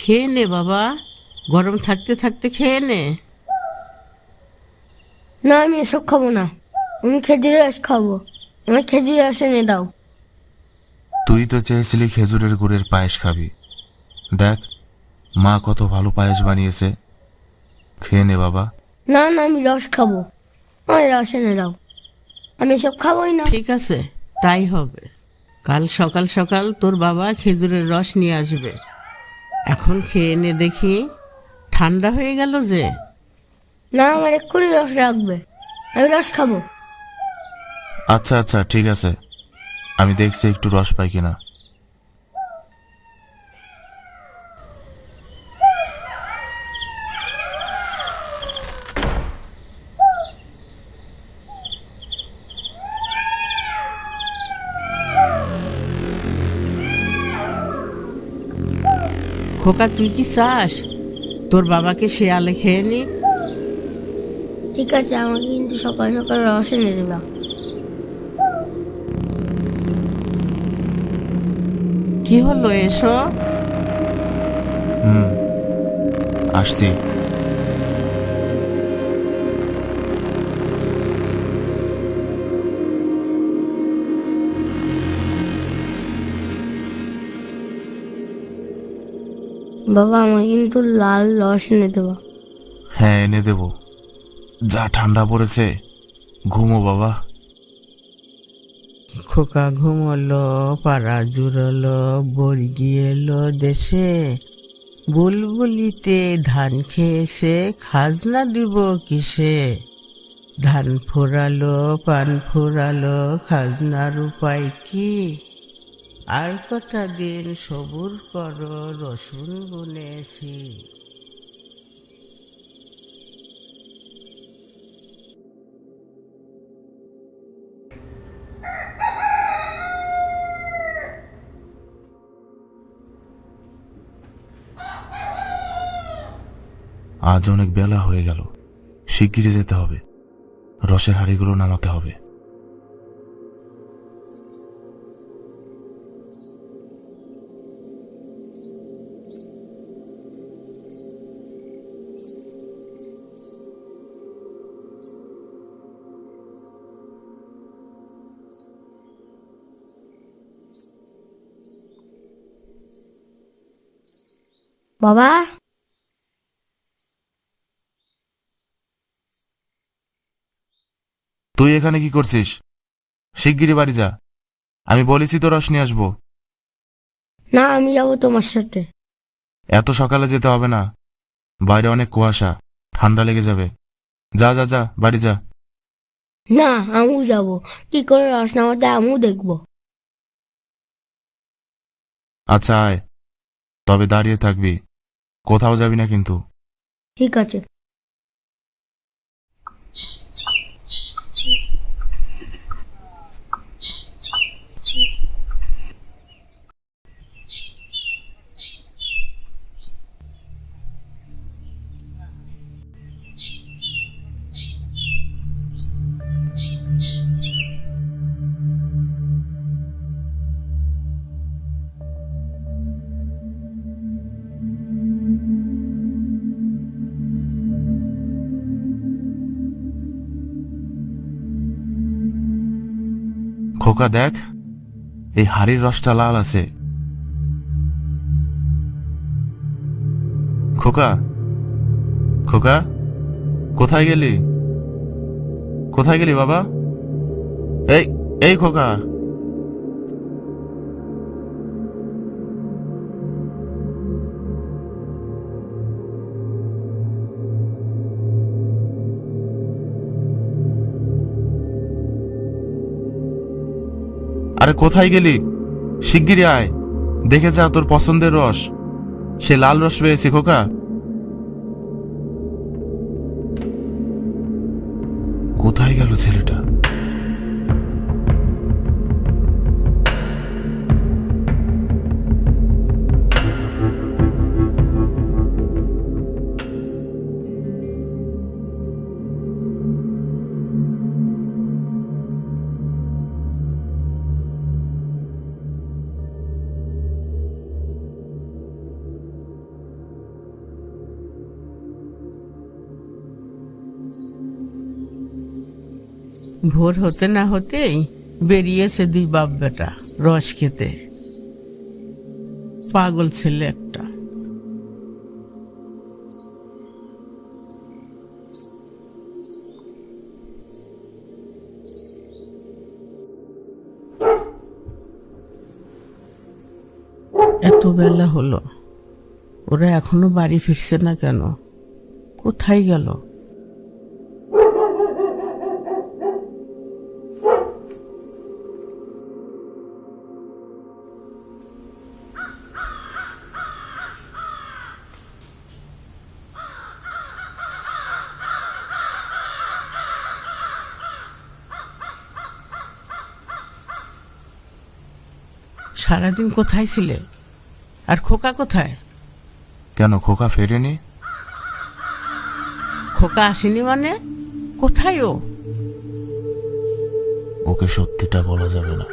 খেয়ে নে বাবা, গরম থাকতে থাকতে খেয়ে নে। না, আমি এসব খাবো না। আমি খেজুরের রস খাবো। আমার খেজুরের রস এনে দাও। তুই তো চেয়েছিলি খেজুরের গুড়ের পায়েস খাবি। দেখ, মা কত ভালো পায়েস বানিয়েছে, খেয়ে নে বাবা। না না, আমি রস খাবো। আমার রস এনে দাও। আমি এসব খাবোই না। ঠিক আছে, তাই হবে। কাল সকাল সকাল তোর বাবা খেজুরের রস নিয়ে আসবে। এখন খেয়ে নে দেখি, ঠান্ডা হয়ে গেল যে। না, আমার এক্ষুনি রস রাখবে। আমি রস খাবো। আচ্ছা আচ্ছা, ঠিক আছে, আমি দেখছি একটু রস পাই কিনা। খোকা, তুই কি চাস তোর বাবাকে শেয়ালে খেয়ে নি? ঠিক আছে, আমাকে কিন্তু সকাল সকাল রস এনে দেবা। কি হলো, এসো। হুম, আসছি। বাবা, আমাকে কিন্তু লাল রস এনে দেবা। হ্যাঁ, এনে দেব। যা ঠান্ডা পড়েছে, ঘুমো বাবা। খোকা ঘুমলো, পাড়া জুড়লো, বর্গি এলো দেশে। বুলবুলিতে ধান খেয়েছে, খাজনা দিব কিসে? ধান ফোরালো, পান ফোরালো, খাজনার উপায় কি? আর কটা দিন সবুর করো, রসুন বুনেছি। আজ অনেক বেলা হয়ে গেল, শিগগিরই যেতে হবে। রসের হাঁড়িগুলো নামাতে হবে। বাবা, তুই এখানে কি করছিস? শিগগিরই বাড়ি যা, আমি বলেছি তো রস নিয়ে আসবো। না, আমি যাবো তোমার সাথে। এত সকালে যেতে হবে না, বাইরে অনেক কুয়াশা, ঠান্ডা লেগে যাবে। যা যা যা, বাড়ি যা। না, আমিও যাবো। কি করে রস নামাতে আমিও দেখবো। আচ্ছা আয়, তবে দাঁড়িয়ে থাকবি, কোথাও যাবি না কিন্তু। ঠিক আছে। খোকা দেখ, এই হাড়ির রসটা লাল আছে। খোকা, খোকা, কোথায় গেলি? কোথায় গেলি বাবা? এই, এই খোকা। আরে কোথায় গেলি? শিগগিরই আয়, দেখে যা তোর পছন্দের রস। সে লাল রস পেয়েছি খোকা। কোথায় গেল ছেলেটা? ভোর হতে না হতেই বেরিয়েছে দুই বাপ বেটা রস খেতে। পাগল ছেলে একটা। এত বেলা হলো, ওরা এখনো বাড়ি ফিরছে না কেন? কোথায় গেল? সারাদিন কোথায় ছিলে? আর খোকা কোথায়? কেন, খোকা ফেরেনি? খোকা আসেনি মানে? কোথায় ও? ওকে সত্যিটা বলা যাবে না।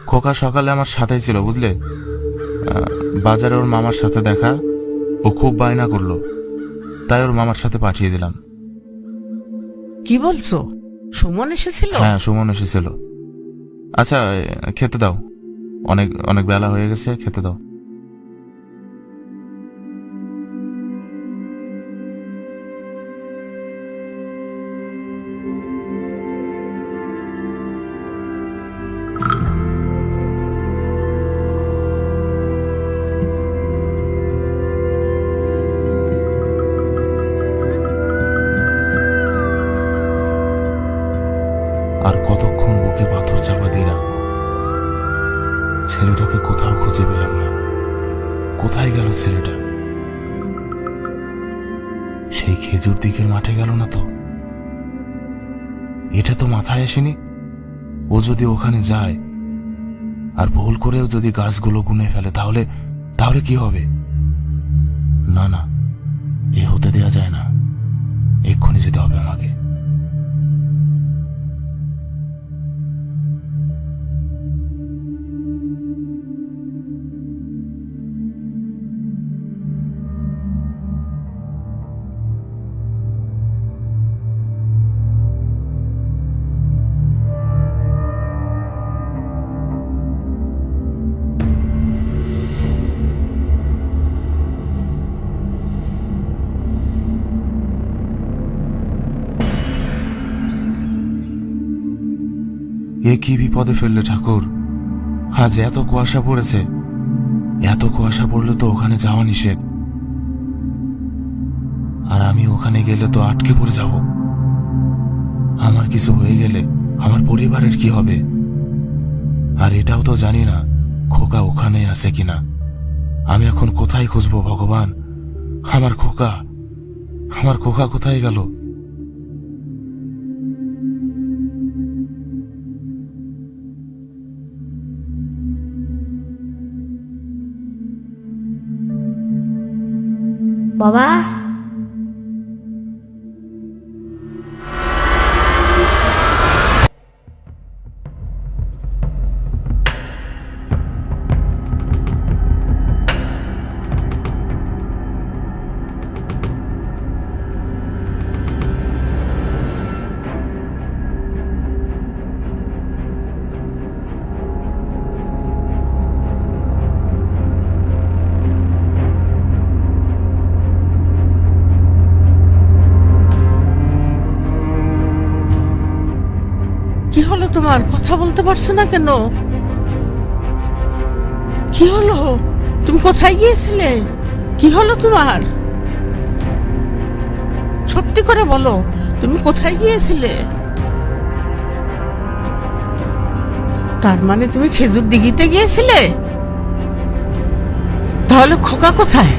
খোকা সকালে আমার সাথেই ছিল, বুঝলে। বাজারে ওর মামার সাথে দেখা, ও খুব বায়না করলো, তাই ওর মামার সাথে পাঠিয়ে দিলাম। কি বলছো? সুমন এসেছিল? হ্যাঁ, সুমন এসেছিল। আচ্ছা, খেতে দাও, অনেক অনেক বেলা হয়ে গেছে, খেতে দাও। আর কতক্ষণ বুকে পাথর চাপা দিয়ে রাখবো? ছেলেটাকে কোথাও খুঁজে পেলাম না। কোথায় গেল ছেলেটা? সেই খেজুর দিকের মাঠে গেল না তো? এটা তো মাথায় আসেনি। ও যদি ওখানে যায় আর ভুল করেও যদি গাছগুলো গুনে ফেলে, তাহলে তাহলে কি হবে? না না, এ হতে দেয়া যায় না। এক্ষুনি যেতে হবে আমাকে। এ কি বিপদে ফেললে ঠাকুর? আজ এত কুয়াশা পড়েছে। এত কুয়াশা পড়লে তো ওখানে যাওয়া নিষেধ। আর আমি ওখানে গেলে তো আটকে পড়ে যাব। আমার কিছু হয়ে গেলে আমার পরিবারের কি হবে? আর এটাও তো জানি না খোকা ওখানে আছে কিনা। আমি এখন কোথায় খুঁজবো ভগবান? আমার খোকা, আমার খোকা কোথায় গেল? বাবা, কি হলো তোমার? কথা বলতে পারছো না কেন? কি হলো? তুমি কোথায় গিয়েছিলে? কি হলো তোমার? সত্যি করে বলো, তুমি কোথায় গিয়েছিলে? তার মানে তুমি খেজুর দিঘিতে গিয়েছিলে? তাহলে খোকা কোথায়?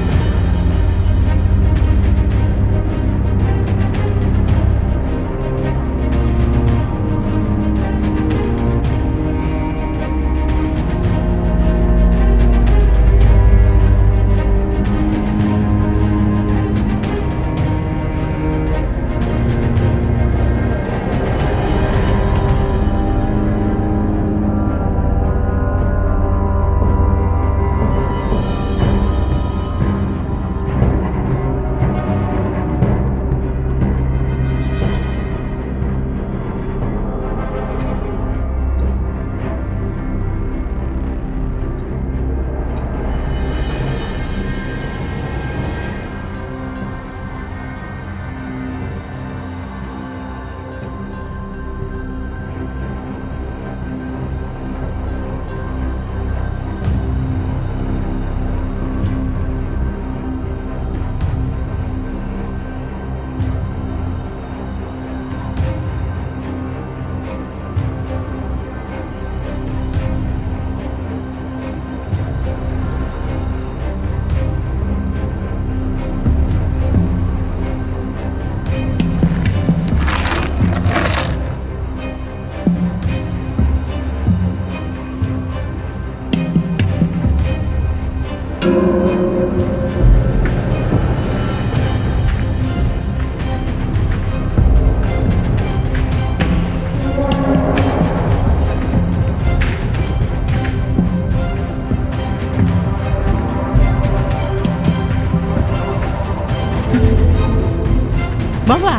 বাবা,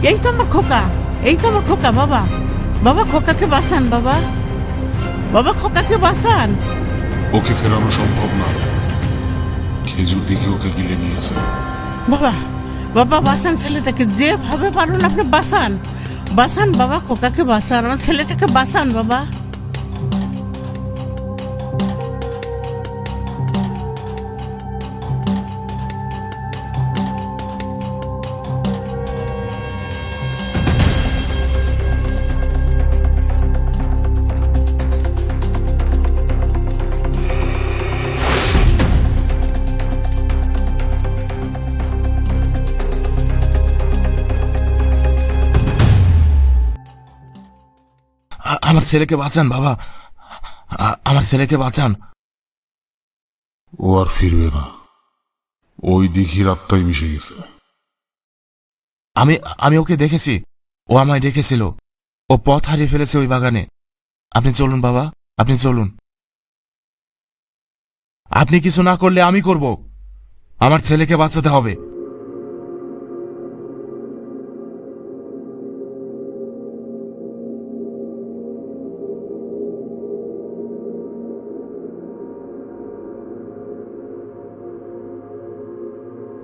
এই তো আমার খোকা, এই তো আমার খোকা। বাবা, বাবা খোকাকে বাঁচান বাবা, বাবা খোকাকে বাঁচান। ওকে ফেরানো সম্ভব না। খেজুর দিকে ওকে গিলে নিয়েছে। বাবা, বাবা বাঁচান ছেলেটাকে, যেভাবে পারুন আপনি বাঁচান, বাঁচান বাবা, খোকাকে বাঁচান, আমার ছেলেটাকে বাঁচান বাবা। আমার ছেলেকে বাঁচান বাবা, আমার ছেলেকে বাঁচান। ও আর ফিরবে না। ওই দিঘির আত্মায় মিশে গেছে। আমি আমি ওকে দেখেছি, ও আমায় ডেকেছিল। ও পথ হারিয়ে ফেলেছে ওই বাগানে। আপনি চলুন বাবা, আপনি চলুন। আপনি কিছু না করলে আমি করব। আমার ছেলেকে বাঁচাতে হবে।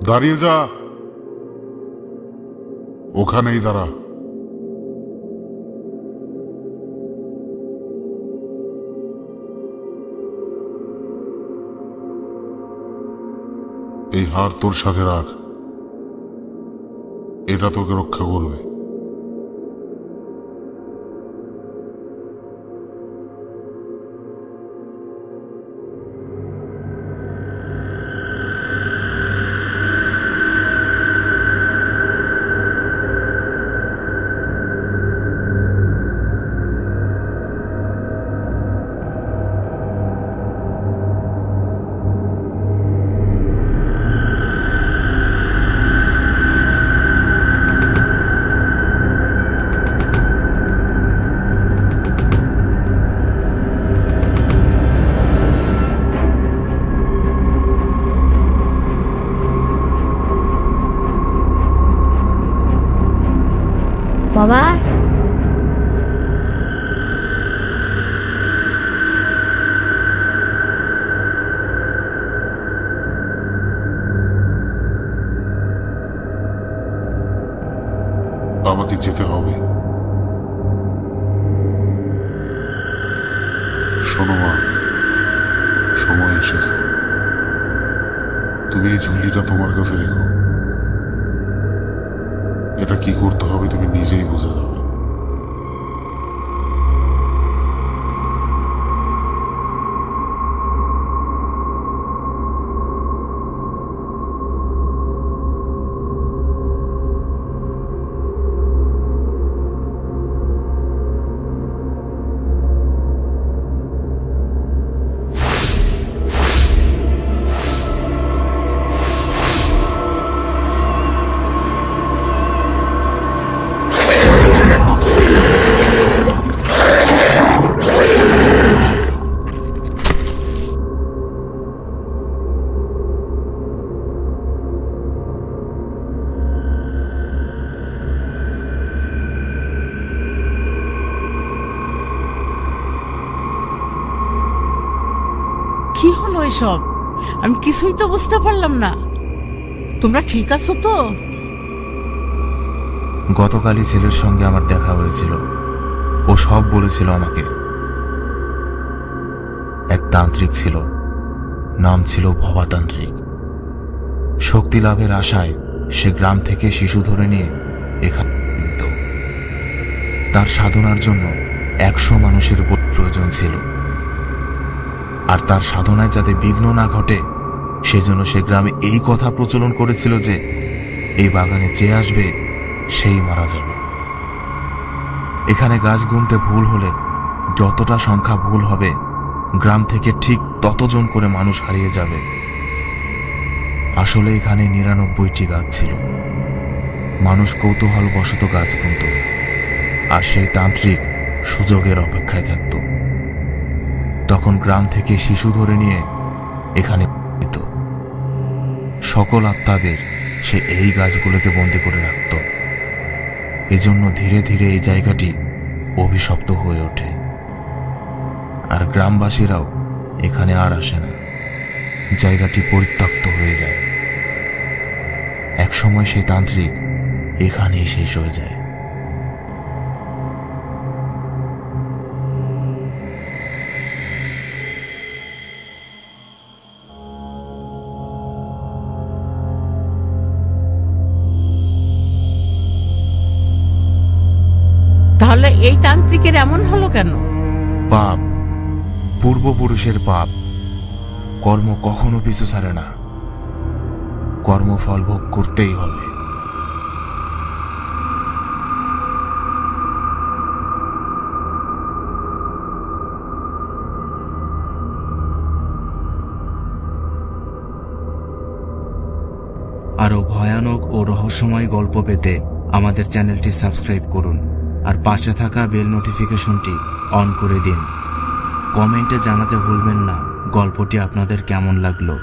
দাঁড়িয়ে যা, ওখানেই দাঁড়া। এই হার তোর সাথে রাখ, এটা তোকে রক্ষা করবে। বাবা, আমাকে যেতে হবে। শোনো মা, সময় এসেছে। তুমি এই ঝুলিটা তোমার কাছে রেখো। এটা কি করতে হবে তুমি নিজেই বুঝে যাবে। কি হলো এসব? আমি কিছুই তো বুঝতে পারলাম না। তোমরা ঠিক আছো তো? গতকালই ছেলের সঙ্গে আমার দেখা হয়েছিল। ও সব বলেছিল আমাকে। এক তান্ত্রিক ছিল, নাম ছিল ভবাতান্ত্রিক। শক্তি লাভের আশায় সে গ্রাম থেকে শিশু ধরে নিয়ে এখানে দিত। তার সাধনার জন্য 100 মানুষের উপর প্রয়োজন ছিল। আর তার সাধনায় যাতে বিঘ্ন না ঘটে সেজন্য সে গ্রামে এই কথা প্রচলন করেছিল যে এই বাগানে যে আসবে সেই মারা যাবে। এখানে গাছ গুনতে ভুল হলে যতটা সংখ্যা ভুল হবে গ্রাম থেকে ঠিক ততজন করে মানুষ হারিয়ে যাবে। আসলে এখানে 99টি গাছ ছিল। মানুষ কৌতূহলবশত গাছ গুনত, আর সেই তান্ত্রিক সুযোগের অপেক্ষায় থাকত। তখন গ্রাম থেকে শিশু ধরে নিয়ে এখানে দিত। সকল আত্মাদের সে এই গাছগুলোতে বন্দি করে রাখত। এজন্য ধীরে ধীরে এই জায়গাটি অভিশপ্ত হয়ে ওঠে, আর গ্রামবাসীরাও এখানে আর আসে না। জায়গাটি পরিত্যক্ত হয়ে যায়। একসময় সেই তান্ত্রিক এখানেই শেষ হয়ে যায়। তাহলে এই তান্ত্রিকের এমন হলো কেন? পাপ, পূর্বপুরুষের পাপ। কর্ম কখনো পিছু ছাড়ে না, কর্মফল ভোগ করতেই হবে। আরো ভয়ানক ও রহস্যময় গল্প পেতে আমাদের চ্যানেলটি সাবস্ক্রাইব করুন, আর পাশে থাকা বেল নোটিফিকেশনটি অন করে দিন। কমেন্টে জানাতে ভুলবেন না গল্পটি আপনাদের কেমন লাগলো।